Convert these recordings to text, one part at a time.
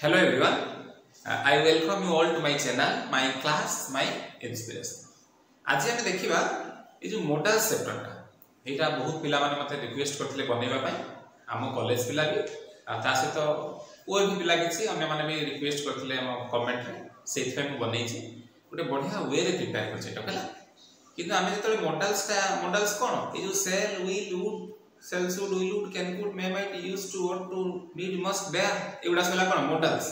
Hello everyone, I welcome you all to my channel, my class, my inspiration. आज हम देखिबा ए जो model चैप्टरटा एटा बहुत पिला माने मते रिक्वेस्ट करथिले बनेबा पय हम कॉलेज पिला भी ता सहित और भी पिला किछि अन्य माने भी रिक्वेस्ट करथिले हम कमेंट रे सेथि हम बनेछि गोटे बढ़िया वे रे प्रिपेयर करछि एटा कला किंतु हम जेतले मॉडल्स कोन ए जो shall will would shall should will would can could may might use to want to need must dare एउडा सला कोन मॉडल्स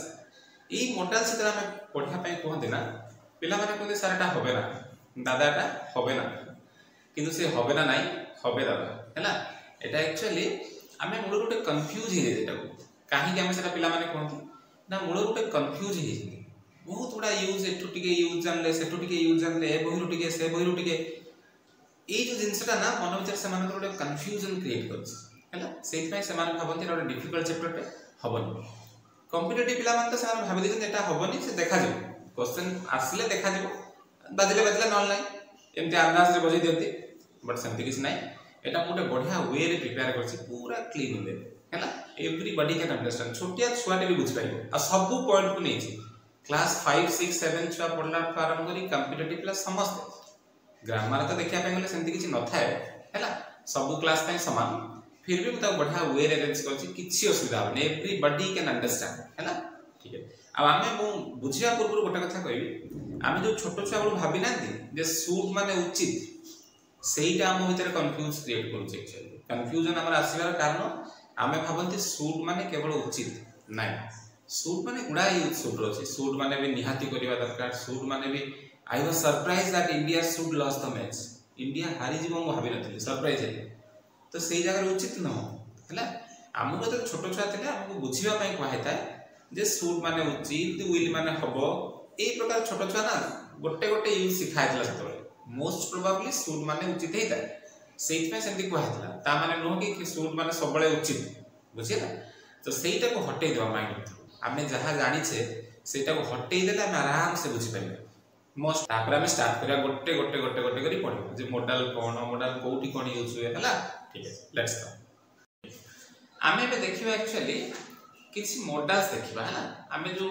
ई मॉडल्स जेतले हम पढिया पय कहंते ना पिला माने कहते साराटा होबे ना दादाटा होबे ना किंतु से होबे ना नाही होबे दादा हैला एटा एक्चुअली आमे मूल गोटे कंफ्यूज हे जेटा काहे कि हम सेटा पिला माने कहंती ना मूल गोटे कंफ्यूज हे जे बहुत बड़ा यूज एठु टिके यूज जानले सेठु टिके यूज जानले ए बहिरु टिके से बहिरु टिके ए जो जिनसटा ना मन विचार से मान गोटे कंफ्यूजन क्रिएट करछ हैला सेहि पय से मान भाबंती गोटे डिफिकल्ट चैप्टर पे हबनी कॉम्पिटिटिव पिला मान तो से मान भाबि दिछन एटा हबनी से देखा जे क्वेश्चन आसले देखा जे बाजले नॉन लाइन एमते आंदाज रे बजै दियंती बट सेमती किछ नै एटा मोटे बढ़िया वे रे प्रिपेयर करछि पूरा क्लीन वे हैला एवरीबॉडी कैन अंडरस्टैंड छोटिया छुआटे भी बुझ पाइबो आ सब पॉइंट को नै छी क्लास 5 6 7 छुआ पढला आरंभ करी कॉम्पिटिटिव प्लस समस्त ग्रामर तो देखिया पे गले सेमती किछ न थाए हैला सब क्लास पय समान फिर भी मता बढ़िया वे रे अरेंज करछि किछि असुविधा नै एवरीबॉडी कैन अंडरस्टैंड हैला ठीक है अब आमे मु बुझिया पूर्व गोटे कथा कहबी आमे जो छोटो छुआ बळु भाबी नांती जे सूट माने उचित सेईटा हम भीतर कंफ्यूज क्रिएट करू एक्चुअली कंफ्यूजन हमर आसीबार कारण आमे भाबंती सूट माने केवल उचित नै सूट माने गुडा यूज सूट रोछि सूट माने भी निहाती करिवा दरकार सूट माने भी I was surprise that India should loss the match India हारी जीवो मु भाबी नथिले सरप्राइज है तो सेई जगह उचित न हैला हमको तो छोटो छुआ थिले हमको बुझिबा पय कहै थाए जे सूट माने उचित विल माने हबो ए प्रकार छोटो छुआ ना गोटे गोटे यूज सिखाइतला सतबे मोस्ट प्रोबेबली सूट माने उचित हेता सेहि पे सेंती कहैतला ता माने नो कि सूट माने सबले उचित बुझिला तो सेईटा को हटै देबा माइंड हमने जहां जानि छे सेटा को हटै देला हम आराम से बुझि पाइबे मोस्ट तापर हम स्टार्ट करिया गोटे गोटे गोटे गोटे करी पढिबो जे मॉडल कोन मॉडल कोठी कोन यूज होय हला ठीक है लेट्स गो आमे बे देखिबा एक्चुअली किछि मॉडल्स देखिबा हला आमे जो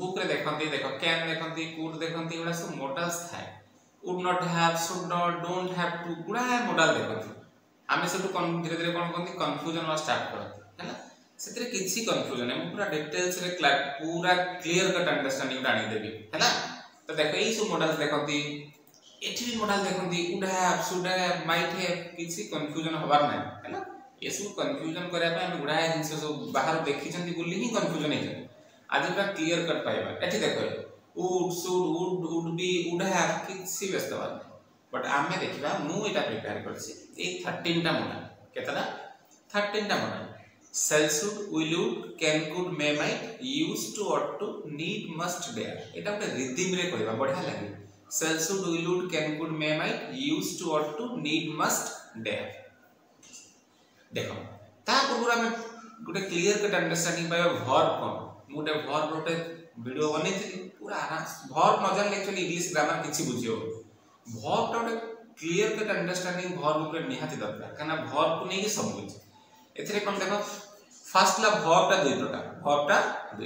बुक रे देखंती देखो कैन देखंती कुड देखंती एडा सब मॉडल्स थाए would not have should not don't have to गुडा मॉडल देखंती आमे सब धीरे धीरे कोन कोन कंफ्यूजन वा स्टार्ट करत हला सेतरे किछि कंफ्यूजन है पूरा डिटेल्स रे पूरा क्लियर कट अंडरस्टैंडिंग डाणी देबी हला तो देखो ई सब मॉडल्स देखंती एठी भी मॉडल देखंती would have should have might have किछि कंफ्यूजन होबार नै हला ये सब कंफ्यूजन करे पे हम गुडा जिंस सब बाहर देखि छंती बोली ही कंफ्यूजन है आज पूरा क्लियर कट पाइबा एठी देखो would should would be would have किछि व्यस्तवाद बट आमे देखिबा मु एटा प्रिपेयर करछि ए 13 टा मॉडल केतला 13 टा model shall should will would can could may might used to ought to need must dare एटा ଗୋଟେ रिदम रे कहबा बढ़िया लागे shall should will would can could may might used to ought to need must dare देखो ता पूरा हम गोटे क्लियर कट अंडरस्टैंडिंग पाइबा वर्ब कोन मोटे वर्ब रोटे वीडियो बनेथि पूरा वर्ब न जानले एक्चुअली इंग्लिश ग्रामर किछि बुझियो वर्ब टा गोटे क्लियर कट अंडरस्टैंडिंग वर्ब ऊपर निहाती दरकार काना वर्ब को नहीं सब बुझ एथरे कोन देखो फर्स्ट ला वर्ब टा दुई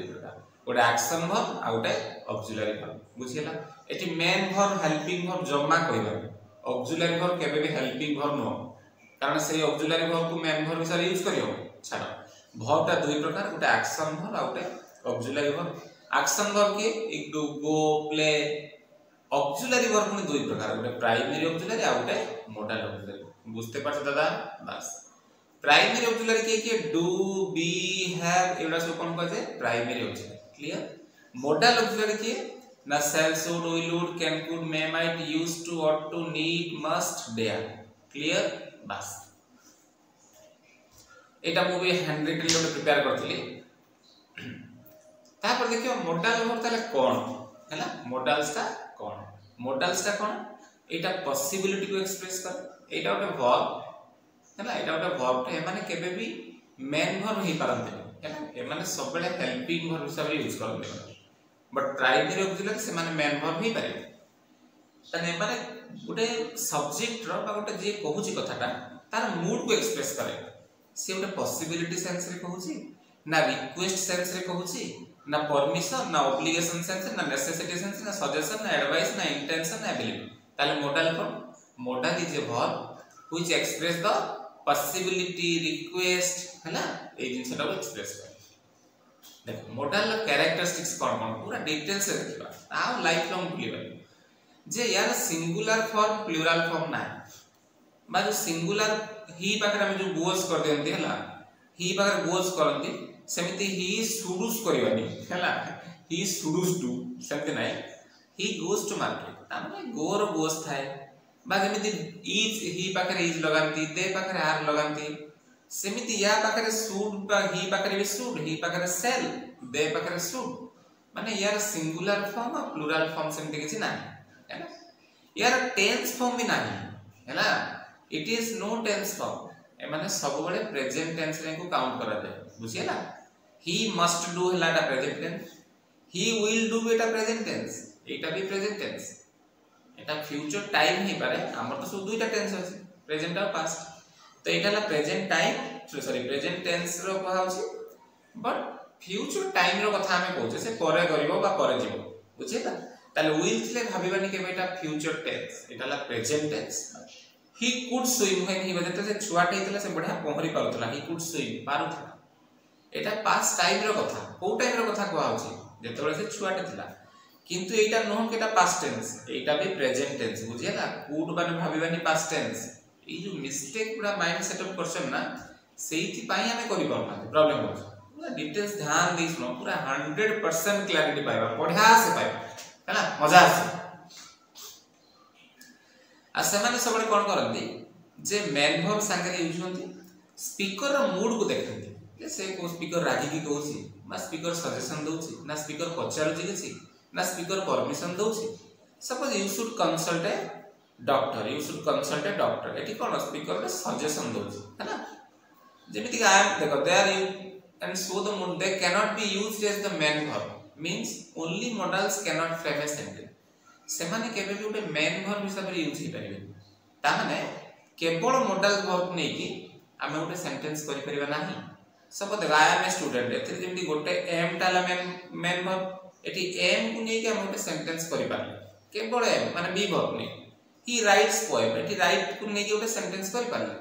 प्रकार गोटे एक्शन वर्ब आ गोटे ऑक्सिलरी वर्ब बुझिला एठी मेन वर्ब हेल्पिंग वर्ब जम्मा कहबा ऑक्सिलरी वर्ब केबे भी हेल्पिंग वर्ब न कारण से ऑक्सिलरी वर्ब को मेन वर्ब हिसाब यूज करियो छाड़ वर्ब टा दुई प्रकार गोटे एक्शन वर्ब आ गोटे ऑक्सिलरी वर्ब एक्शन वर्ब के एक do go play auxiliary verb ने दुई प्रकार गोटे प्राइमरी ऑक्सिलरी आ गोटे मॉडल ऑक्सिलरी बुझते पाछो दादा बस प्राइमरी ऑक्सिलरी के डू बी हैव एडा सब कोन कहजे primary auxiliary clear modal auxiliary के ना shall should will would can could may might use to ought to need must dare clear बस एटा मु भी हैंड रिटन में प्रिपेयर करथली तापर देखियो मॉडल वर्ब ताले कोन हैला मॉडल्स ता कोन एटा पॉसिबिलिटी को एक्सप्रेस कर एटा ओटे वर्ब हैला एटा ओटे वर्ब टे माने केबे भी मेन वर्ब ही पारंते हैला ए माने सब बेले हेल्पिंग वर्ब हिसाब यूज करते बट प्राइमरी ऑक्सिलरी से माने मेन वर्ब ही पारे तने माने गोटे सब्जेक्ट रो बा गोटे जे कहूची कथाटा तार मूड को एक्सप्रेस करे से गोटे पॉसिबिलिटी सेंस रे कहूची ना रिक्वेस्ट सेंस रे कहूची ना परमिशन ना ऑब्लिगेशन सेंस ना नेसेसिटी सेंस ना सजेशन ना एडवाइस ना इंटेंशन ना एबिलिटी ताले modal cone modal is a verb which express the possibility request है ना ए जिंसटा को एक्सप्रेस कर देखो मोडाल कैरेक्टरिस्टिक्स कोन कोन पूरा डिटेल से देखबा आ लाइफ लॉन्ग भूलिबा जे यार सिंगुलर फॉर्म प्लूरल फॉर्म ना बा जो सिंगुलर ही पाकर हम जो गोज कर देंती है ही पाकर गोज करती सेमिति ही शुडुस करवानी है ही शुडुस डू सेमति नाही ही गोज टू मार्केट ताने गोर गोज थाए बा जेमिति इज ही पाकर इज लगांती दे पाकर आर लगांती सेमिति या पाकर शुड बा ही पाकर भी शुड ही पाकर सेल दे पाकर शुड माने यार सिंगुलर फॉर्म और प्लूरल फॉर्म सेमति किछि ना है ना यार टेंस फॉर्म भी नाही है ना it is no tense form ए माने सब बड़े प्रेजेंट टेंस रे को काउंट करा जाए बुझियला ही मस्ट डू हला टा present tense he will do एटा प्रेजेंट टेंस एटा भी प्रेजेंट टेंस एटा फ्यूचर टाइम ही पारे हमर तो सब दुईटा टेंस अछि प्रेजेंट और पास्ट तो एटा ला present time sorry present tense रो कहा अछि बट फ्यूचर टाइम रो कथा हमें कहूचे से परे करिवो बा परे जीवो बुझियला ताले विल थिले भाबिबानी के बेटा फ्यूचर टेंस एटा ला present tense he could swim when he बजते से छुआटे हितला से बढ़िया पहरी पारुतला ही could swim पारुतला Etah past time रो कथा को टाइम रो कथा कहौ छी जेतबे से छुआटे थिला किंतु एटा नहो केटा पास्ट टेंस एटा भी प्रेजेंट टेंस बुझियला कुड माने भाबिबानी पास्ट टेंस ए जो मिस्टेक पूरा माइंड सेटअप करछन ना सेइथि पाई हमें करि पाउना प्रॉब्लम हो पूरा डिटेल्स ध्यान दे सुनो पूरा 100% क्लैरिटी पाइबा बढ़िया से पाइबा है ना मजा आसे आ सेमाने सबले कोन करंती जे मेन वर्ब संगे यूज होंती स्पीकर रो मूड को देखंती जे से को स्पीकर रागी की कहूची ना स्पीकर सजेशन दोची ना स्पीकर पचारुची किछि ना स्पीकर परमिशन दोची suppose you should consult a doctor you should consult a doctor एटी कोन स्पीकर रे सजेशन दोची है ना जेमिति आई एम देखो they are you and so the mood they can not be used as the main verb means only modals cannot frame a sentence सेमाने केबे भी उटे मेन वर्ब हिसाब रे यूज हे परिबे ता माने केवल मॉडल वर्ब नै कि आमे उटे सेंटेंस करि परिबा नाही suppose I am a student एथि जेमि गोटे एम टाला मेन वर्ब एटी एम को नै कि आमे उटे सेंटेंस करि पारले केवल एम माने बी वर्ब नै ही राइट्स पोएम एटी राइट को नै कि उटे सेंटेंस करि पारले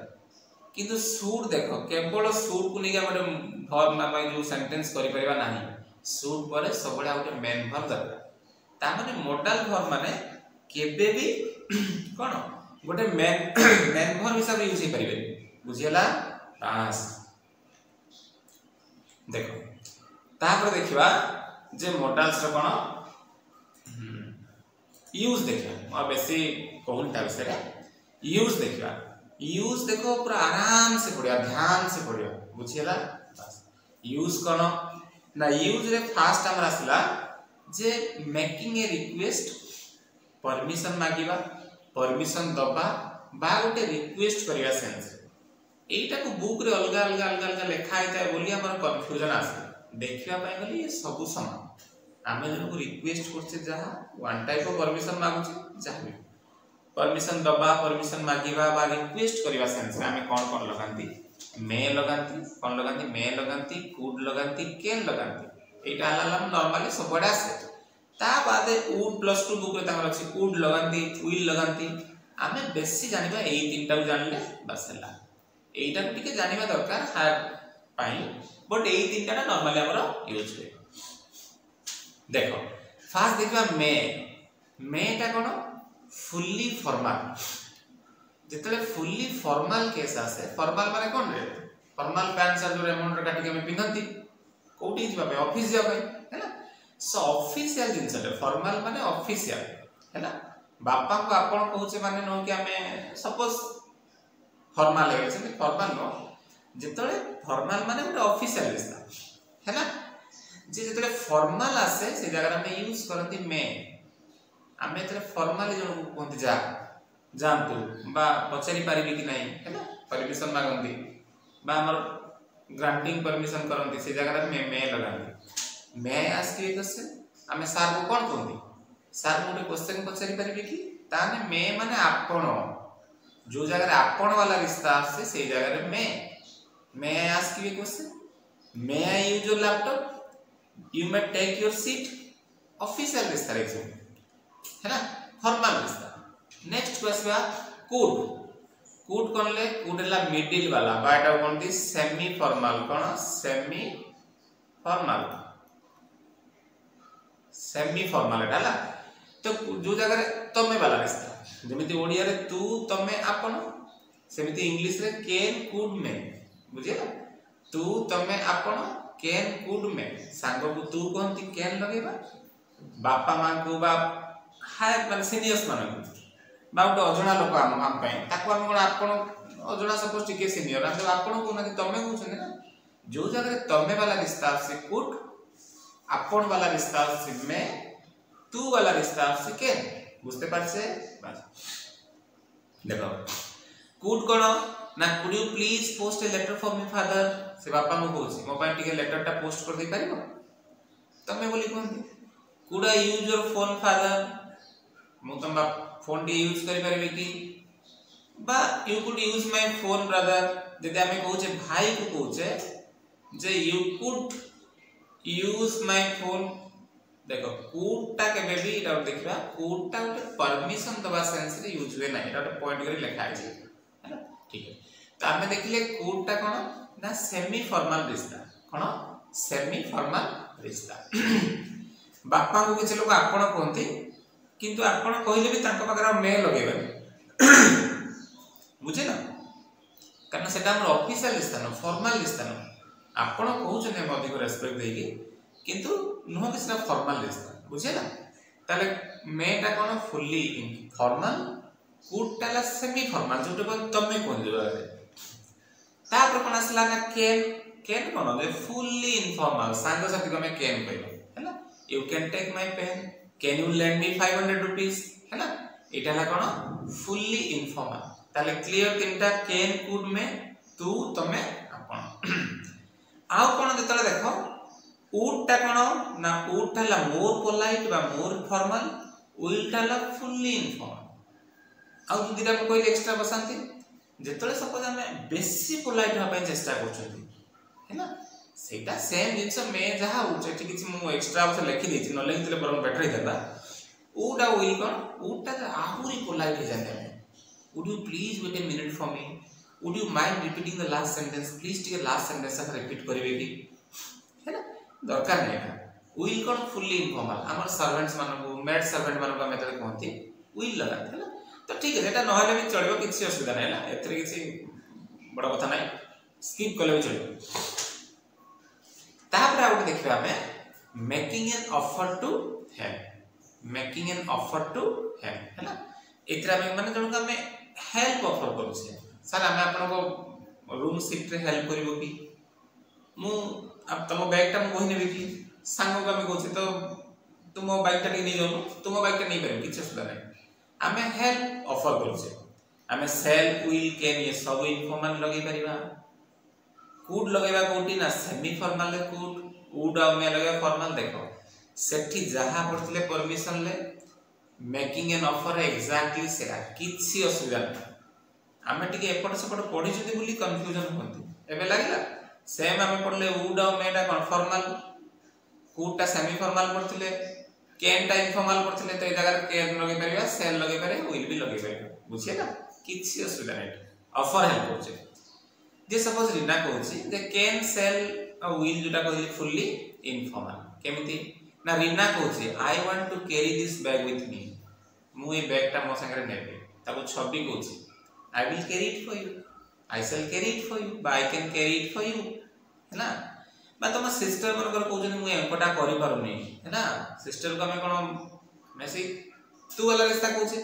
किंतु शुड देखो केवल शुड को नै कि आमे वर्ब माने जो सेंटेंस करि परिबा नाही शुड परे सबडा उटे मेन वर्ब दरकार ता माने मॉडल वर्ब माने केबे भी कोन गोटे मेन वर्ब हिसाब रे यूज हे परिबे बुझियला पास देखो तापर देखिबा जे मॉडल्स रो कोन यूज देखिबा आ बेसी कोनटा विषय यूज देखिबा यूज देखो पूरा आराम से पढ़िया ध्यान से पढ़िया बुझियला बस यूज कोन ना यूज रे फास्ट हमरा आसला जे मेकिंग ए रिक्वेस्ट परमिशन मागिबा परमिशन दबा बा गोटे रिक्वेस्ट करिया सेंस एटा को बुक रे अलगा अलगा अलगा अलगा लिखा आइता बोली हमर कंफ्यूजन आसे देखिया पाए गली ये सब समान आमे जन को रिक्वेस्ट करछे जहा वन टाइप ऑफ परमिशन मागुछे जहा भी परमिशन दबा परमिशन मागिबा बा रिक्वेस्ट करिया सेंस आमे कोन लगांती मे लगांती कोन लगांती मे लगांती कुड लगांती कैन लगांती एटा हलालम नॉर्मली सबडा से ता बादे वुड प्लस टू बुक रे ताकर अछि कुड लगांती विल लगांती आमे बेसी जानिबा एई तीनटा को जानले बस हला एइटा को टिके जानिबा दरकार हार पाई बट एई तीनटा नॉर्मली हमर यूज होय देखो फास्ट देखबा मे टा कोन फुल्ली फॉर्मल जेतले फुल्ली फॉर्मल केस आसे फॉर्मल माने कोन रे फॉर्मल पैंट शर्ट जो रेमोंड रे काटी के हम पिनंती कोठी जिबा पे ऑफिस जाबे है ना सो ऑफिशियल जिंसटे फॉर्मल माने ऑफिशियल है ना बापा को आपण कहूचे माने नो कि हमें सपोज फॉर्मल है से फॉर्मल नो जेतले फॉर्मल माने ଗୋଟେ ऑफिशियल रिश्ता है ना जेतले फॉर्मल आसे से जगह में यूज करंती मे हमें जेतले फॉर्मल जो कहंती जा जानतु बा पचारि पारिबे कि नाही है ना परमिशन मागंती बा हमर ग्रांटिंग परमिशन करंती से जगह में मे लगांती मे आस्क यू क्वेश्चन हमें सर को कोन कहंती सर मोटे क्वेश्चन पचारि पारिबे कि ताने मे माने आपण जो जगह आपण वाला रिश्ता आसे से जगह में may ask you question may I use your laptop, you may take your seat, official रिश्ता है ना, फॉर्मल रिश्ता। नेक्स्ट को आसबा कुड। कुड कोन ले, कुड हला मिडिल वाला बाटा कोनती सेमी फॉर्मल, कोन सेमी फॉर्मल, सेमी फॉर्मल एटा। तो जो जगह तमे वाला रिश्ता जेमिति ओडिया रे तू तमे आपण, सेमिति इंग्लिश रे कैन कुड मे, बुझिला, तू तमे आपण कैन कुड मे। सांगो को तू कोनती कैन लगेबा, बापा मां को बा हाय माने सीनियर्स माने बा उट अजणा लोक हम पय ताको हम कोन आपण अजणा सपोज टिके सीनियर हम आपण को ना तमे को छने ना। जो जगह तमे वाला रिश्ता से कुड, आपण वाला रिश्ता से मे, तू वाला रिश्ता से कैन, बुझते पारछे। बस देखो कुड कोन ना, could you please post a letter for me father, से बापा को कहूची मो पय टिके लेटर टा पोस्ट कर दे पारिबो, तमे बोली कोनती। Could I use your phone father, मु तम फोन टी यूज करि परबे कि, बा you could use my phone brother, जदि हमें कहूचे भाई को कहूचे जे you could use my phone. देखो कुड टा के बेबी इटा देखबा, कुड टा परमिशन दबा सेंस रे यूज हुए ना, इटा पॉइंट करी लिखा है है ना, ठीक है। तो हमें देखिले कुड टा कोन ना सेमी फॉर्मल रिश्ता, कोन सेमी फॉर्मल रिश्ता। बापा को किछ लोग आपण कहते, किंतु आपण कहले भी तांको पाकर मे लगेबे, बुझे ना, कारण सेटा हमर ऑफिशियल रिश्ता न, फॉर्मल रिश्ता न। आपण कहउछन हम अधिक रेस्पेक्ट देगी, किंतु नुह कि सेटा फॉर्मल रिश्ता, बुझे ना। ताले मेटा कोन फुल्ली फॉर्मल, कुडटाला सेमी फॉर्मल, जोटे पर तमे कोन जबारे। तापर कोन असला ना कैन, कैन कोन दे फुल्ली इनफॉर्मल, सांग साथी को मैं कैन कहबो, है ना। You can take my pen, can you lend me 500 rupees, है ना। एटा ला कोन फुल्ली इनफॉर्मल। ताले क्लियर तीनटा कैन कुड में, तू तमे आपण। आउ कोन देतले देखो उड टा कोन ना, उड टा ला मोर पोलाइट बा मोर फॉर्मल, उइल टा ला फुल्ली इनफॉर्मल। आउ दिरा को कोई एक्स्ट्रा बसांती, जेतले सपोज हमें बेसी पोलाइट होबा पय चेष्टा करछथि, है ना, सेटा सेम जिंस में जहा उचे ठीक किछ मु एक्स्ट्रा बस लिखि देछि, न लिखितले बरम बेटर ही देबा। उड आ विल कोन, उड टा आहुरी पोलाइट हे जाते हैं। Would you please wait a minute for me, would you mind repeating the last sentence, please टिके लास्ट सेंटेंस सा रिपीट करिवे कि, है ना, दरकार नै है। विल कोन फुल्ली इनफॉर्मल, हमर सर्वेंट्स मानको, मेड सर्वेंट मानको हम एतले कहंती विल लगा, है ना। तो ठीक है, एटा नहले भी चलिबो, किछि असुविधा नै, है ना, एतरे किछि बड़ कथा नै, स्किप कले भी चलिबो। तापर आउट देखिबा हमें making an offer to help, making an offer to help, है ना। एतरा में माने जण का हमें हेल्प ऑफर करू छे, सर हमें आपन को रूम शिफ्ट रे हेल्प करिवो कि, मु अब तमो बैग टा मु कहि नेबे कि, सांगो का मैं कहछि तो तुमो बाइक टा नै जानो, तुमो बाइक टा नै परबे, किछ असुविधा नै। हमें हेल्प ऑफर करू छे, हमें सेल विल कैन ये सब इनफॉर्मल लगे परिबा। कुड लगेबा कोटी ना सेमी फॉर्मल ले कुड, वुड आ में लगे फॉर्मल। देखो सेठी जहा पड़थिले परमिशन ले, मेकिंग एन ऑफर एग्जैक्टली सेरा, किछि असुविधा नै। हमें टिके एपट सेपट पढि जति बोली कंफ्यूजन होंती, एबे लागिला सेम हमें पढ़ले वुड आ मेटा कोन फॉर्मल, कुड टा सेमी फॉर्मल पड़थिले, कैन टा इनफॉर्मल पड़थिले, तो ए जगह कैन लगे परिबा, सेल लगे पारे, विल भी लगे पारे, बुझिए ना, किछि असुविधा नै। ऑफर हेल्प करछे जे सपोज रीना कहूची जे कैन सेल आ विल जोटा कहली फुल्ली इनफॉर्मल, केमिति ना रीना कहूची I want to carry this bag with me, मु ए बैग टा मो संगे नेबे, ताको छबी कहूची I will carry it for you, I shall carry it for you, बा I can carry it for you, है ना। बा तुम सिस्टर मनकर कहउछन मु एकोटा करि पारुनी, है ना। सिस्टर को हमें कोन मेसी तू वाला रिश्ता कहूची,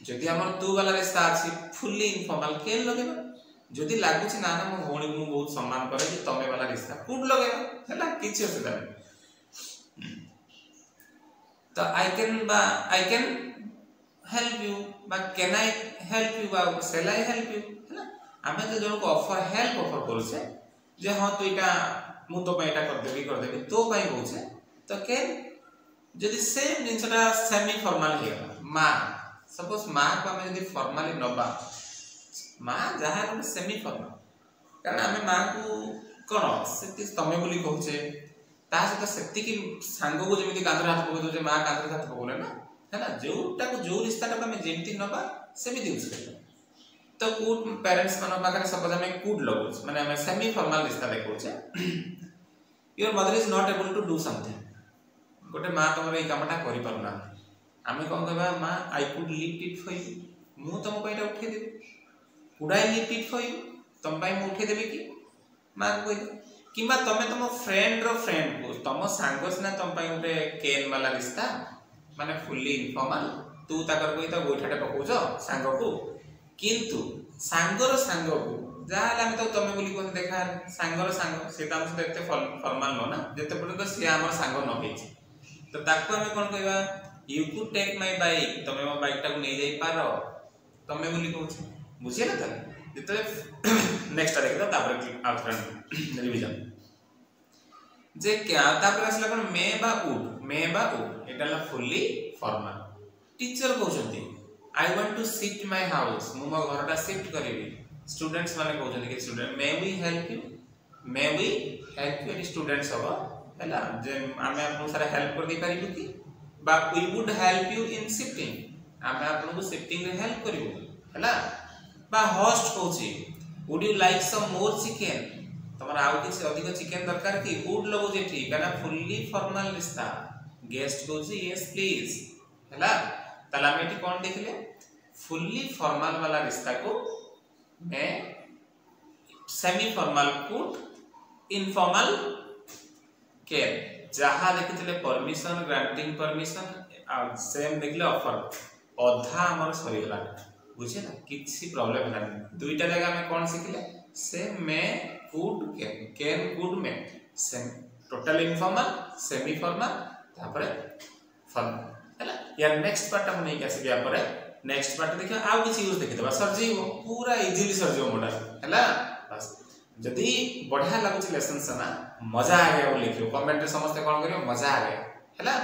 जदि हमर तू वाला रिश्ता अछि फुल्ली इनफॉर्मल कैन लगेबा, जदि लागुछि ना ना मो भौणी को बहुत सम्मान करे कि तमे वाला रिश्ता कुड लगेबा, है ना, किछि असुविधा नै। तो आई कैन हेल्प यू बा कैन आई हेल्प यू बा सेल आई हेल्प यू, है ना। हमें तो जण को ऑफर हेल्प ऑफर करूछे जे हां तो इटा मु तो पैटा कर देबी तो पई कहूछे, तो कैन जदि सेम जिंसटा सेमी फॉर्मल हे मा, सपोज मा को हमें जदि फॉर्मली नबा, मा जहा को सेमी फॉर्मल, कारण हमें मा को कौन से तमें बोली कहूचे ता सहित सेतिकी सांग को जमी कांधर हाथ पकड़ दे माँ कांधर हाथ पकड़े ना है ना जोटा को जो रिश्ता को आम जमी नवा सेमती यूज कर तो कूट पेरेंट्स मान पाखे सपोज आम कूट लगुच माने आम सेमी फॉर्मल रिश्ता देखौचे your mother is not able to do something गोटे माँ तुम ये कामटा कर पारना आम कौन कहवा माँ I could lift it for you मु तुम पैसा उठे देवी could I lift it for you तुम मु उठे देवी कि माँ को कह किंबा तमे तुम फ्रेंड रो फ्रेंड को तुम सांग सिना तुम गोटे केन वाला रिश्ता माने फुल्ली इनफॉर्मल तू ताकर कोई तो गोइठाटे पकाउछ सांग को किंतु सांगर सांग को जाले हम तो तमे बोली कोन देखा सांगर सांग से त हम एते फॉर्मल न ना जते पर्यंत से हमर सांग न होइछि तो ताको हम कोन कहबा you could take my bike तमे मो बाइक टा को नै जाई पारो तमे बोली कहूछ बुझिए ना त जते नेक्स्ट देखि तो तापर आउटलाइन रिवीजन जे क्या तापर असला कोन मे बा उड एटाला फुल्ली फॉर्मल टीचर कहउछंती I want to shift my house मु मो घरटा शिफ्ट करिवि स्टूडेंट्स माने कहउछंती कि student may we help you any students हो हला जे आमे आपन सारा हेल्प कर दी परिबु कि बा we would help you in shifting आमे आपन को शिफ्टिंग रे हेल्प करिवु हला बा होस्ट कहउची would you like some more chicken तमरा आउ किछ अधिक चिकन दरकार कि वुड लगो जे ठीक है ना फुल्ली फॉर्मल रिश्ता गेस्ट कहउची यस प्लीज हला तला मेटी कोन देखले फुल्ली फॉर्मल वाला रिश्ता को मैं semi formal could informal care जहा देखितले परमिशन ग्रांटिंग परमिशन सेम देखले ऑफर अधा हमर सरी गला बुझे ना किसी प्रॉब्लम ना दुईटा जगह में कोन सिखले से मैं कुड कैन कुड में same total informal semi formal तापर फॉर्मल हैला यार नेक्स्ट पार्ट हम नहीं कैसे गया पर नेक्स्ट पार्ट देखियो आउ किसी यूज देखि दबा सरजीव पूरा इजीली सरजीव मोडल हैला बस जदी बढ़िया लागुच लेसन सना मजा आ गया वो लिखियो कमेंट रे समस्त कोन करियो मजा आ गया हैला।